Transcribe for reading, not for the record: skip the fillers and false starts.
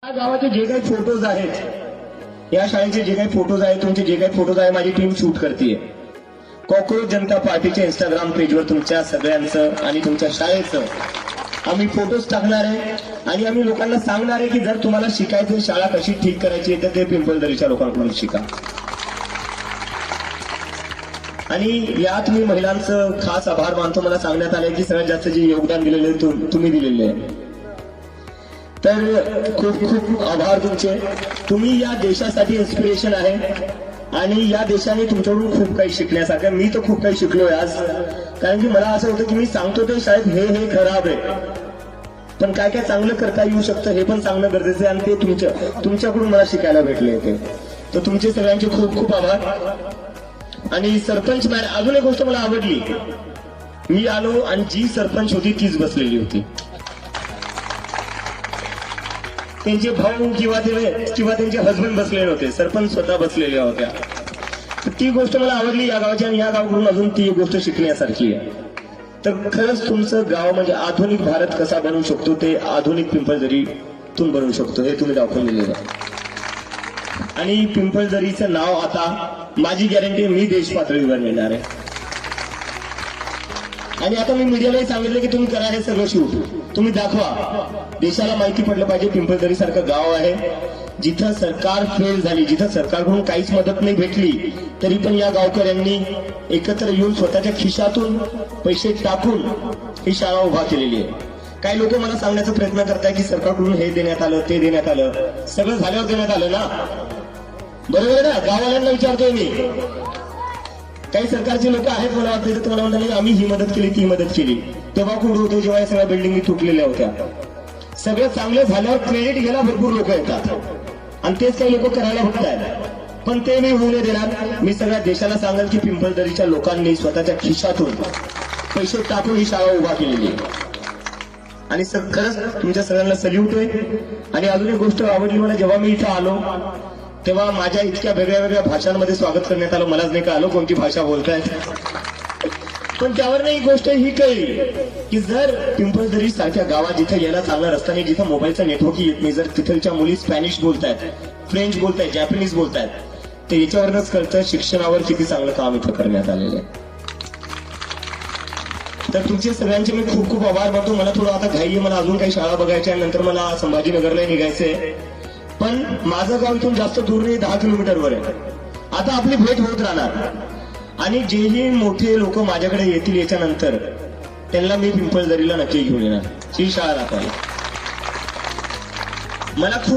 या गावाचे जे काही फोटोज आहेत, या शाळेचे जे काही फोटोज आहेत, तुमचे जे काही फोटोज आहे, माझी टीम शूट करते. कॉकरोच जनता पार्टीच्या इंस्टाग्राम पेजवर तुमच्या सगळ्यांचं आणि तुमच्या शाळेचं आम्ही फोटोज टाकणार आहे आणि आम्ही लोकांना सांगणार आहे की जर तुम्हाला शिकायचं शाळा कशी ठीक करायची आहे तर ते पिंपळदरीच्या लोकांकडून शिका. आणि यात मी महिलांचं खास आभार मानतो. मला सांगण्यात आलंय की सगळ्यात जास्त जे योगदान दिलेले तुम्ही दिलेले आहे, तर खूप खूप आभार तुमचे. तुम्ही या देशासाठी इन्स्पिरेशन आहे आणि या देशाने तुमच्याकडून खूप काही शिकण्यासारखं. मी तर खूप काही शिकलोय आज, कारण की मला असं होतं की मी सांगतो ते शाळेत हे खराब आहे, पण काय काय चांगलं करता येऊ शकतं हे पण सांगणं गरजेचं आहे आणि ते तुमच्याकडून मला शिकायला भेटले ते. तर तुमचे सगळ्यांचे खूप खूप आभार. आणि सरपंच मॅडम, अजून एक गोष्ट मला आवडली, मी आलो आणि जी सरपंच होती तीच बसलेली होती. त्यांचे भाऊ किंवा त्यांचे हसबंड बसलेले होते, सरपंच स्वतः बसलेल्या होत्या. तर ती गोष्ट मला आवडली या गावाची आणि या गावाकडून अजून ती गोष्ट शिकण्यासारखी आहे. तर खरंच तुमचं गाव म्हणजे आधुनिक भारत कसा बनवू शकतो ते आधुनिक पिंपळदरीतून बनवू शकतो हे तुम्ही दाखवून दिलेलं आहे. आणि पिंपळदरीचं नाव आता माझी गॅरंटी मी देश पातळीवर नेणार आहे. आणि आता मी मीडियालाही सांगितलं की तुम्ही करा हे सगळं शूट, तुम्ही दाखवा, देशाला माहिती पडलं पाहिजे पिंपळदरी सारखं गाव आहे जिथं सरकार फेल झाली, जिथं सरकारकडून काहीच मदत नाही भेटली, तरी पण या गावकऱ्यांनी एकत्र येऊन स्वतःच्या खिशातून पैसे टाकून ही शाळा उभा केलेली आहे. काही लोक मला सांगण्याचा प्रयत्न करताय की सरकारकडून हे देण्यात आलं ते देण्यात आलं, सगळं झाल्यावर देण्यात आलं ना, बरोबर आहे ना? गाववाल्यांना विचारतोय मी. काही सरकारचे लोक आहेत मला वाटतं तर तुम्हाला म्हणतात आम्ही ही मदत केली ती मदत केली. तेव्हा कुठं होते जेव्हा या सगळ्या बिल्डिंगी तुटलेल्या होत्या. सगळं चांगलं झाल्यावर क्रेडिट घ्यायला भरपूर लोक येतात आणि तेच काही लोक करायला बघतायत, पण ते मी होऊ नाही देणार. मी सगळ्या देशाला सांगाल की पिंपळदरीच्या लोकांनी स्वतःच्या खिशातून पैसे टाकून ही शाळा उभा केलेली आहे आणि खरंच तुमच्या सगळ्यांना सल्यूट आहे. आणि अजून एक गोष्ट आवडली मला, जेव्हा मी इथं आलो तेव्हा माझ्या इतक्या वेगळ्या वेगळ्या भाषांमध्ये स्वागत करण्यात आलं. मलाच नाही कळलं कोणती भाषा बोलतायत, पण त्यावर एक गोष्ट ही कळली की जर पिंपळदरी सारख्या गावात जिथे यायला चांगला रस्ता नाही, जिथं मोबाईलचा नेटवर्क येत नाही, जर तिथलच्या मुली स्पॅनिश बोलतायत, फ्रेंच बोलतायत, जॅपनीज बोलतायत, तर याच्यावरच कळतं शिक्षणावर किती चांगलं काम इथं करण्यात आलेलं आहे. तर तुमचे सगळ्यांचे मी खूप खूप आभार मानतो. मला थोडं आता घाई आहे, मला अजून काही शाळा बघायच्या आहे, नंतर मला संभाजीनगरला निघायचंय. पण माझं गाव इथून जास्त दूर नाही, 10 किलोमीटरवर आहे. आता आपली भेट होत राहणार आणि जेही मोठे लोक माझ्याकडे येतील याच्यानंतर त्यांना मी पिंपळदरीला नक्की घेऊन येणार ही शाळा दाखवायला. मला खूप